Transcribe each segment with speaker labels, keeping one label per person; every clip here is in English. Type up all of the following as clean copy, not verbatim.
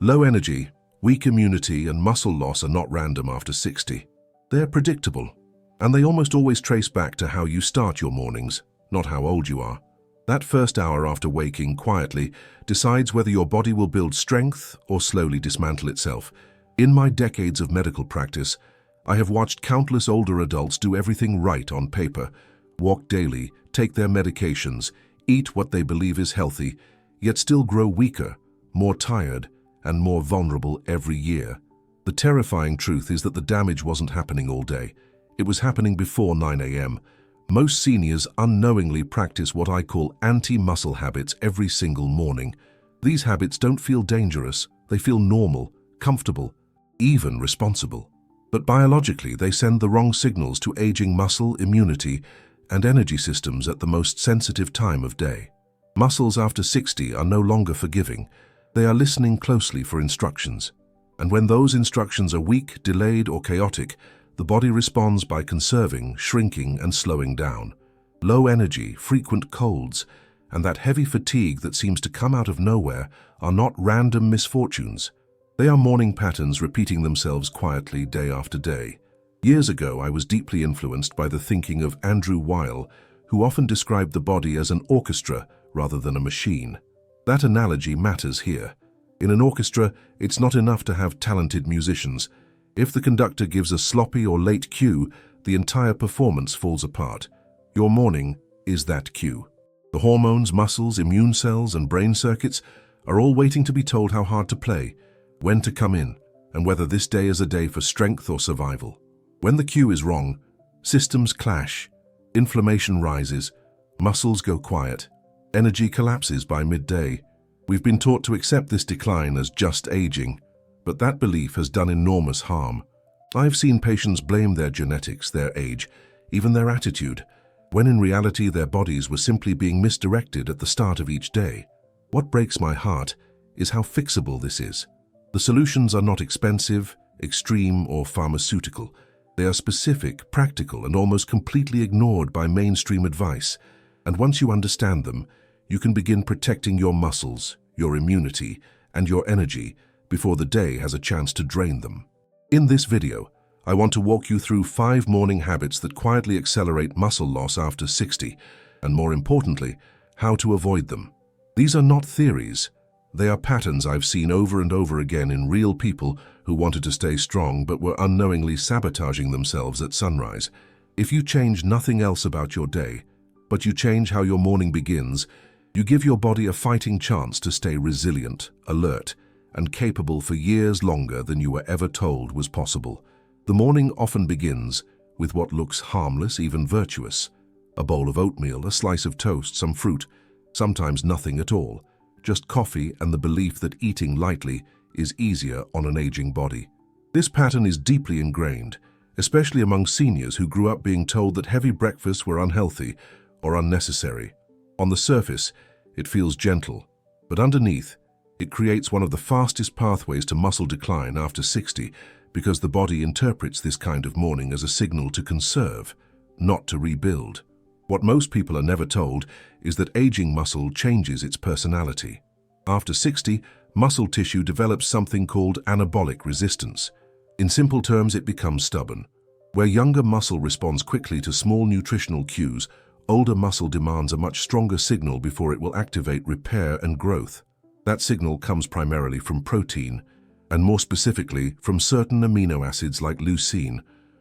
Speaker 1: Low energy, weak immunity, and muscle loss are not random after 60. They're predictable, and they almost always trace back to how you start your mornings, not how old you are. That first hour after waking quietly decides whether your body will build strength or slowly dismantle itself. In my decades of medical practice, I have watched countless older adults do everything right on paper, walk daily, take their medications, eat what they believe is healthy, yet still grow weaker, more tired, and more vulnerable every year. The terrifying truth is that the damage wasn't happening all day. It was happening before 9 a.m. Most seniors unknowingly practice what I call anti-muscle habits every single morning. These habits don't feel dangerous, they feel normal, comfortable, even responsible. But biologically, they send the wrong signals to aging muscle, immunity, and energy systems at the most sensitive time of day. Muscles after 60 are no longer forgiving. They are listening closely for instructions. And when those instructions are weak, delayed, or chaotic, the body responds by conserving, shrinking, and slowing down. Low energy, frequent colds, and that heavy fatigue that seems to come out of nowhere are not random misfortunes. They are morning patterns repeating themselves quietly day after day. Years ago, I was deeply influenced by the thinking of Andrew Weil, who often described the body as an orchestra rather than a machine. That analogy matters here. In an orchestra, it's not enough to have talented musicians. If the conductor gives a sloppy or late cue, the entire performance falls apart. Your morning is that cue. The hormones, muscles, immune cells, and brain circuits are all waiting to be told how hard to play, when to come in, and whether this day is a day for strength or survival. When the cue is wrong, systems clash, inflammation rises, muscles go quiet, energy collapses by midday. We've been taught to accept this decline as just aging, but that belief has done enormous harm. I've seen patients blame their genetics, their age, even their attitude, when in reality their bodies were simply being misdirected at the start of each day. What breaks my heart is how fixable this is. The solutions are not expensive, extreme, or pharmaceutical. They are specific, practical, and almost completely ignored by mainstream advice. And once you understand them, you can begin protecting your muscles, your immunity, and your energy before the day has a chance to drain them. In this video, I want to walk you through 5 morning habits that quietly accelerate muscle loss after 60, and more importantly, how to avoid them. These are not theories. They are patterns I've seen over and over again in real people who wanted to stay strong but were unknowingly sabotaging themselves at sunrise. If you change nothing else about your day, but you change how your morning begins, you give your body a fighting chance to stay resilient, alert, and capable for years longer than you were ever told was possible. The morning often begins with what looks harmless, even virtuous. A bowl of oatmeal, a slice of toast, some fruit, sometimes nothing at all. Just coffee and the belief that eating lightly is easier on an aging body. This pattern is deeply ingrained, especially among seniors who grew up being told that heavy breakfasts were unhealthy or unnecessary. On the surface, it feels gentle, but underneath, it creates one of the fastest pathways to muscle decline after 60 because the body interprets this kind of morning as a signal to conserve, not to rebuild. What most people are never told is that aging muscle changes its personality. After 60, muscle tissue develops something called anabolic resistance. In simple terms, it becomes stubborn. Where younger muscle responds quickly to small nutritional cues, older muscle demands a much stronger signal before it will activate repair and growth. That signal comes primarily from protein, and more specifically from certain amino acids like leucine.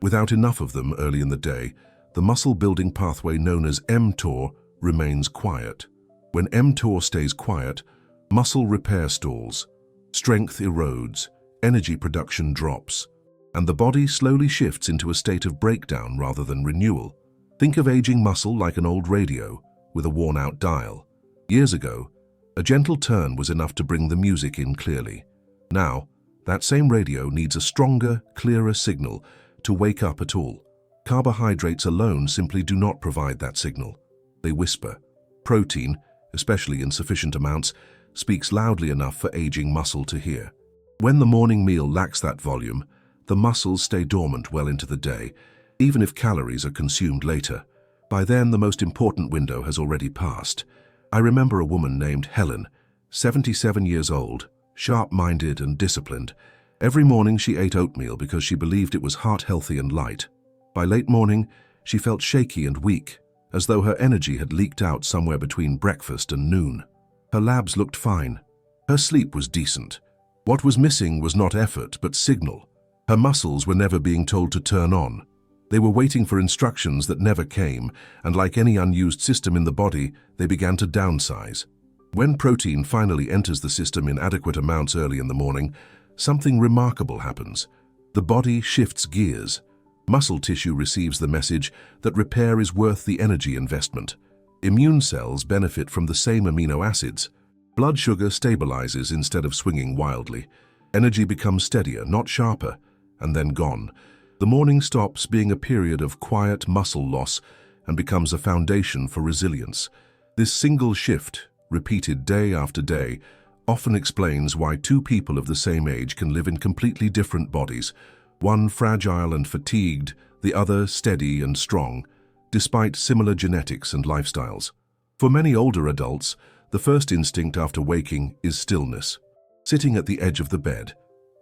Speaker 1: Without enough of them early in the day, the muscle-building pathway known as mTOR remains quiet. When mTOR stays quiet, muscle repair stalls, strength erodes, energy production drops, and the body slowly shifts into a state of breakdown rather than renewal. Think of aging muscle like an old radio with a worn-out dial. Years ago, a gentle turn was enough to bring the music in clearly. Now, that same radio needs a stronger, clearer signal to wake up at all. Carbohydrates alone simply do not provide that signal. They whisper. Protein, especially in sufficient amounts, speaks loudly enough for aging muscle to hear. When the morning meal lacks that volume, the muscles stay dormant well into the day, even if calories are consumed later. By then, the most important window has already passed. I remember a woman named Helen, 77 years old. sharp-minded and disciplined. Every morning she ate oatmeal because she believed it was heart-healthy and light. By late morning, she felt shaky and weak, as though her energy had leaked out somewhere between breakfast and noon. Her labs looked fine. Her sleep was decent. What was missing was not effort, but signal. Her muscles were never being told to turn on. They were waiting for instructions that never came, and like any unused system in the body, they began to downsize. When protein finally enters the system in adequate amounts early in the morning, something remarkable happens. The body shifts gears. Muscle tissue receives the message that repair is worth the energy investment. Immune cells benefit from the same amino acids. Blood sugar stabilizes instead of swinging wildly. Energy becomes steadier, not sharper, and then gone. The morning stops being a period of quiet muscle loss and becomes a foundation for resilience. This single shift, repeated day after day, often explains why two people of the same age can live in completely different bodies, one fragile and fatigued, the other steady and strong, despite similar genetics and lifestyles. For many older adults, the first instinct after waking is stillness. Sitting at the edge of the bed,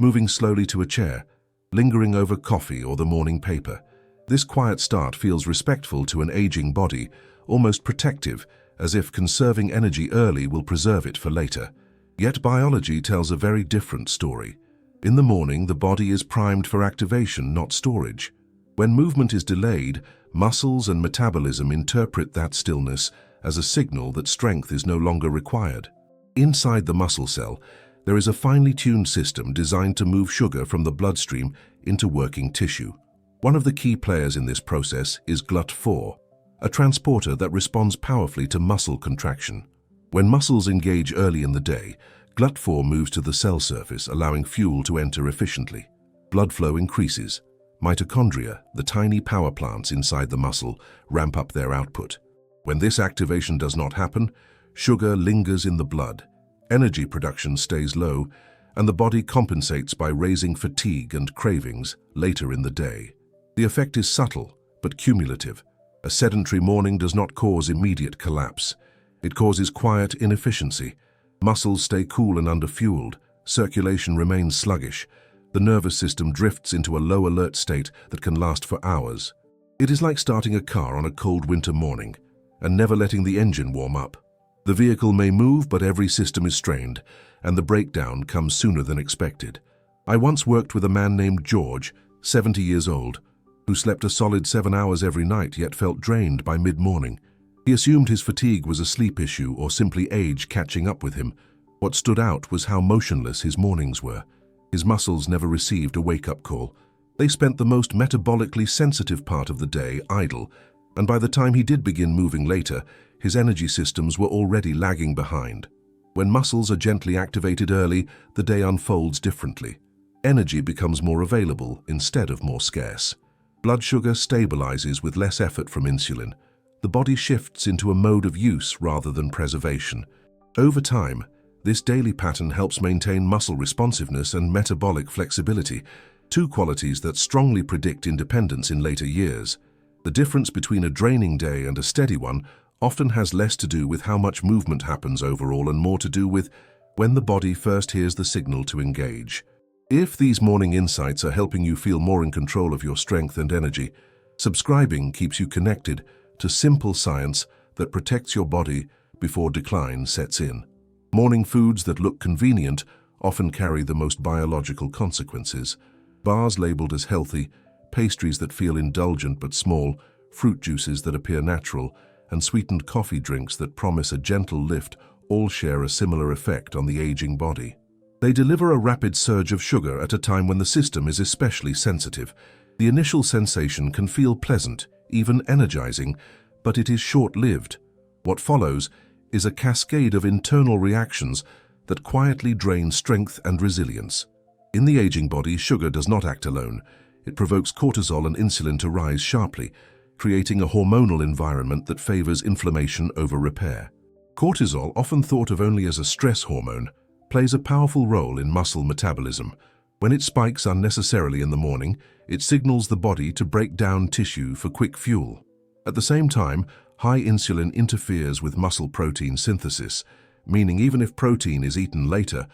Speaker 1: moving slowly to a chair, lingering over coffee or the morning paper. This quiet start feels respectful to an aging body, almost protective, as if conserving energy early will preserve it for later. Yet biology tells a very different story. In the morning, the body is primed for activation, not storage. When movement is delayed, muscles and metabolism interpret that stillness as a signal that strength is no longer required. Inside the muscle cell, there is a finely tuned system designed to move sugar from the bloodstream into working tissue. One of the key players in this process is GLUT4, a transporter that responds powerfully to muscle contraction. When muscles engage early in the day, GLUT4 moves to the cell surface, allowing fuel to enter efficiently. Blood flow increases. Mitochondria, the tiny power plants inside the muscle, ramp up their output. When this activation does not happen, sugar lingers in the blood, energy production stays low, and the body compensates by raising fatigue and cravings later in the day. The effect is subtle, but cumulative. A sedentary morning does not cause immediate collapse. It causes quiet inefficiency. Muscles stay cool and underfueled. Circulation remains sluggish. The nervous system drifts into a low alert state that can last for hours. It is like starting a car on a cold winter morning and never letting the engine warm up. The vehicle may move, but every system is strained, and the breakdown comes sooner than expected. I once worked with a man named George, 70 years old, who slept a solid 7 hours every night yet felt drained by mid-morning. He assumed his fatigue was a sleep issue or simply age catching up with him. What stood out was how motionless his mornings were. His muscles never received a wake-up call. They spent the most metabolically sensitive part of the day idle, and by the time he did begin moving later, his energy systems were already lagging behind. When muscles are gently activated early, the day unfolds differently. Energy becomes more available instead of more scarce. Blood sugar stabilizes with less effort from insulin. The body shifts into a mode of use rather than preservation. Over time, this daily pattern helps maintain muscle responsiveness and metabolic flexibility, two qualities that strongly predict independence in later years. The difference between a draining day and a steady one often has less to do with how much movement happens overall and more to do with when the body first hears the signal to engage. If these morning insights are helping you feel more in control of your strength and energy, subscribing keeps you connected to simple science that protects your body before decline sets in. Morning foods that look convenient often carry the most biological consequences. Bars labeled as healthy, pastries that feel indulgent but small, fruit juices that appear natural, and sweetened coffee drinks that promise a gentle lift all share a similar effect on the aging body. They deliver a rapid surge of sugar at a time when the system is especially sensitive. The initial sensation can feel pleasant, even energizing, but it is short-lived. What follows is a cascade of internal reactions that quietly drain strength and resilience. In the aging body, sugar does not act alone. It provokes cortisol and insulin to rise sharply, creating a hormonal environment that favors inflammation over repair. Cortisol, often thought of only as a stress hormone, plays a powerful role in muscle metabolism. When it spikes unnecessarily in the morning, it signals the body to break down tissue for quick fuel. At the same time, high insulin interferes with muscle protein synthesis, meaning even if protein is eaten later,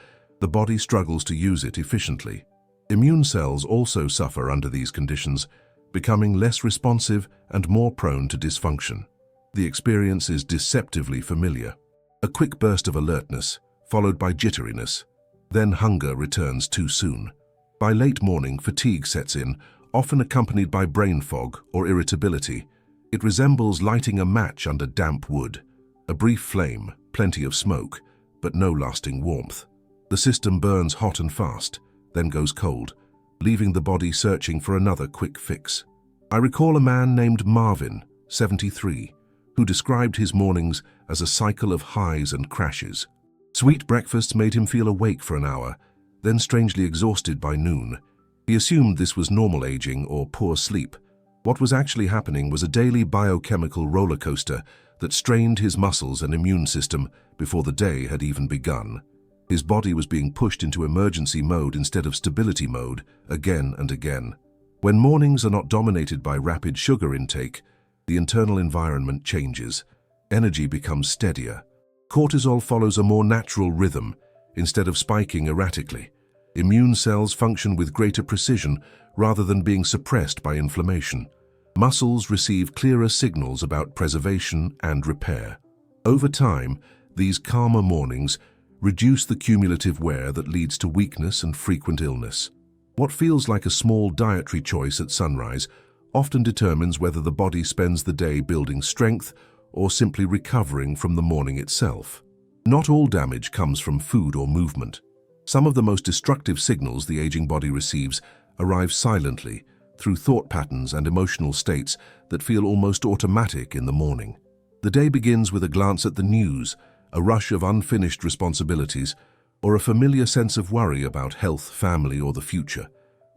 Speaker 1: the body struggles to use it efficiently. Immune cells also suffer under these conditions, becoming less responsive and more prone to dysfunction. The experience is deceptively familiar. A quick burst of alertness, followed by jitteriness. Then hunger returns too soon. By late morning, fatigue sets in, often accompanied by brain fog or irritability. It resembles lighting a match under damp wood. A brief flame, plenty of smoke, but no lasting warmth. The system burns hot and fast, then goes cold, leaving the body searching for another quick fix. I recall a man named Marvin, 73, who described his mornings as a cycle of highs and crashes. Sweet breakfasts made him feel awake for an hour, then strangely exhausted by noon. He assumed this was normal aging or poor sleep. What was actually happening was a daily biochemical roller coaster that strained his muscles and immune system before the day had even begun. His body was being pushed into emergency mode instead of stability mode again and again. When mornings are not dominated by rapid sugar intake, the internal environment changes. Energy becomes steadier. Cortisol follows a more natural rhythm instead of spiking erratically. Immune cells function with greater precision rather than being suppressed by inflammation. Muscles receive clearer signals about preservation and repair. Over time, these calmer mornings reduce the cumulative wear that leads to weakness and frequent illness. What feels like a small dietary choice at sunrise often determines whether the body spends the day building strength or simply recovering from the morning itself. Not all damage comes from food or movement. Some of the most destructive signals the aging body receives arrive silently through thought patterns and emotional states that feel almost automatic in the morning. The day begins with a glance at the news, a rush of unfinished responsibilities, or a familiar sense of worry about health, family, or the future.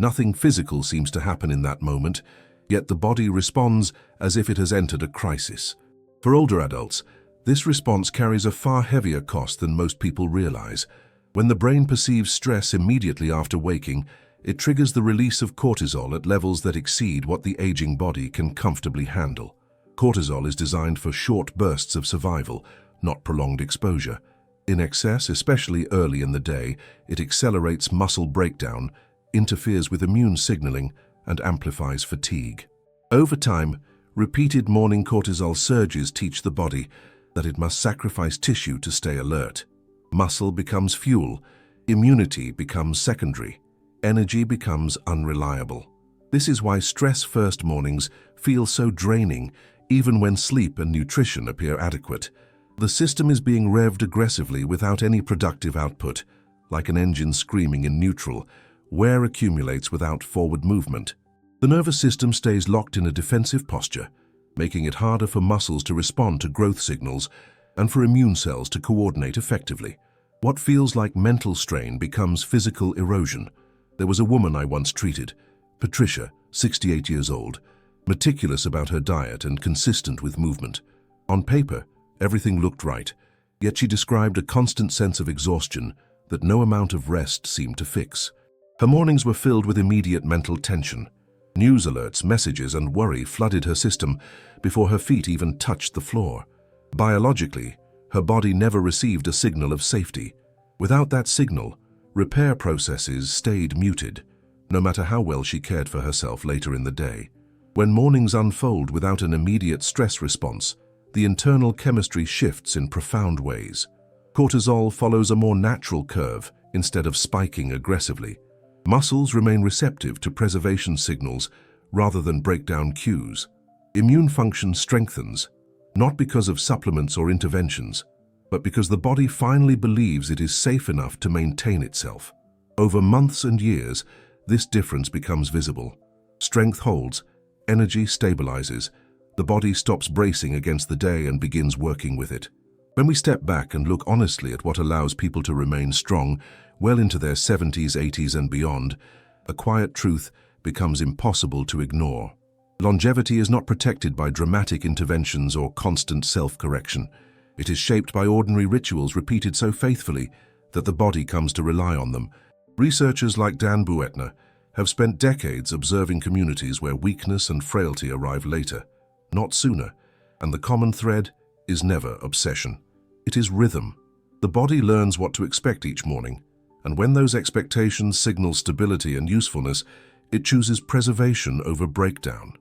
Speaker 1: Nothing physical seems to happen in that moment, yet the body responds as if it has entered a crisis. For older adults, this response carries a far heavier cost than most people realize. When the brain perceives stress immediately after waking, it triggers the release of cortisol at levels that exceed what the aging body can comfortably handle. Cortisol is designed for short bursts of survival, not prolonged exposure. In excess, especially early in the day, it accelerates muscle breakdown, interferes with immune signaling, and amplifies fatigue. Over time, repeated morning cortisol surges teach the body that it must sacrifice tissue to stay alert. Muscle becomes fuel, immunity becomes secondary, energy becomes unreliable. This is why stress-first mornings feel so draining, even when sleep and nutrition appear adequate. The system is being revved aggressively without any productive output. Like an engine screaming in neutral, wear accumulates without forward movement. The nervous system stays locked in a defensive posture, making it harder for muscles to respond to growth signals and for immune cells to coordinate effectively. What feels like mental strain becomes physical erosion. There was a woman I once treated, Patricia, 68 years old, meticulous about her diet and consistent with movement. On paper, everything looked right, yet she described a constant sense of exhaustion that no amount of rest seemed to fix. Her mornings were filled with immediate mental tension. News alerts, messages, and worry flooded her system before her feet even touched the floor. Biologically, her body never received a signal of safety. Without that signal, repair processes stayed muted, no matter how well she cared for herself later in the day. When mornings unfold without an immediate stress response, the internal chemistry shifts in profound ways. Cortisol follows a more natural curve instead of spiking aggressively. Muscles remain receptive to preservation signals rather than breakdown cues. Immune function strengthens, not because of supplements or interventions, but because the body finally believes it is safe enough to maintain itself. Over months and years, this difference becomes visible. Strength holds, energy stabilizes, the body stops bracing against the day and begins working with it. When we step back and look honestly at what allows people to remain strong well into their 70s, 80s, and beyond, a quiet truth becomes impossible to ignore. Longevity is not protected by dramatic interventions or constant self-correction. It is shaped by ordinary rituals repeated so faithfully that the body comes to rely on them. Researchers like Dan Buettner have spent decades observing communities where weakness and frailty arrive later, not sooner, and the common thread is never obsession. It is rhythm. The body learns what to expect each morning, And when those expectations signal stability and usefulness, it chooses preservation over breakdown.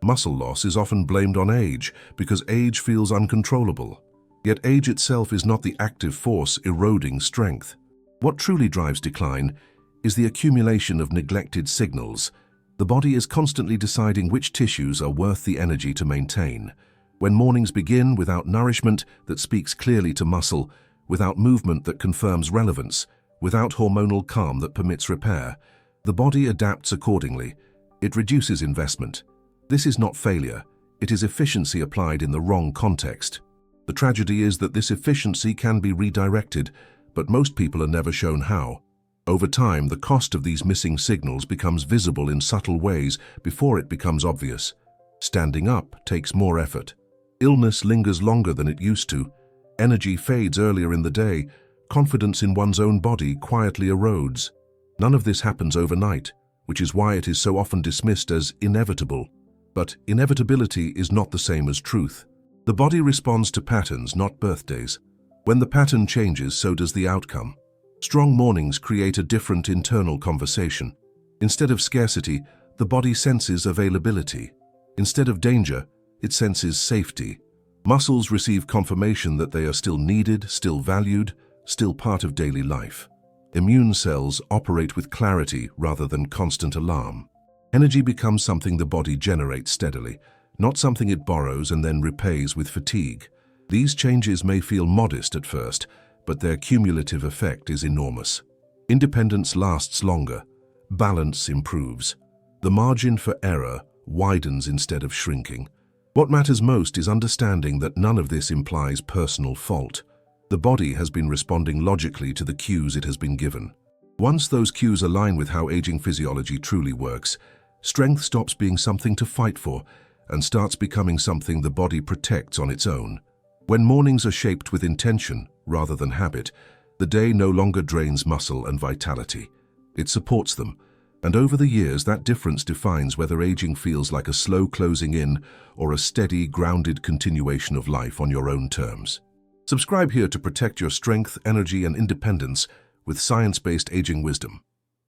Speaker 1: Muscle loss is often blamed on age because age feels uncontrollable. Yet age itself is not the active force eroding strength. What truly drives decline is the accumulation of neglected signals. The body is constantly deciding which tissues are worth the energy to maintain. When mornings begin without nourishment that speaks clearly to muscle, without movement that confirms relevance, without hormonal calm that permits repair, the body adapts accordingly. It reduces investment. This is not failure, it is efficiency applied in the wrong context. The tragedy is that this efficiency can be redirected, but most people are never shown how. Over time, the cost of these missing signals becomes visible in subtle ways before it becomes obvious. Standing up takes more effort. Illness lingers longer than it used to. Energy fades earlier in the day. Confidence in one's own body quietly erodes. None of this happens overnight, which is why it is so often dismissed as inevitable. But inevitability is not the same as truth. The body responds to patterns, not birthdays. When the pattern changes, so does the outcome. Strong mornings create a different internal conversation. Instead of scarcity, the body senses availability. Instead of danger, it senses safety. Muscles receive confirmation that they are still needed, still valued, still part of daily life. Immune cells operate with clarity rather than constant alarm. Energy becomes something the body generates steadily, not something it borrows and then repays with fatigue. These changes may feel modest at first, but their cumulative effect is enormous. Independence lasts longer. Balance improves. The margin for error widens instead of shrinking. What matters most is understanding that none of this implies personal fault. The body has been responding logically to the cues it has been given. Once those cues align with how aging physiology truly works, strength stops being something to fight for and starts becoming something the body protects on its own. When mornings are shaped with intention rather than habit, the day no longer drains muscle and vitality. It supports them, and over the years that difference defines whether aging feels like a slow closing in or a steady, grounded continuation of life on your own terms. Subscribe here to protect your strength, energy, and independence with science-based aging wisdom.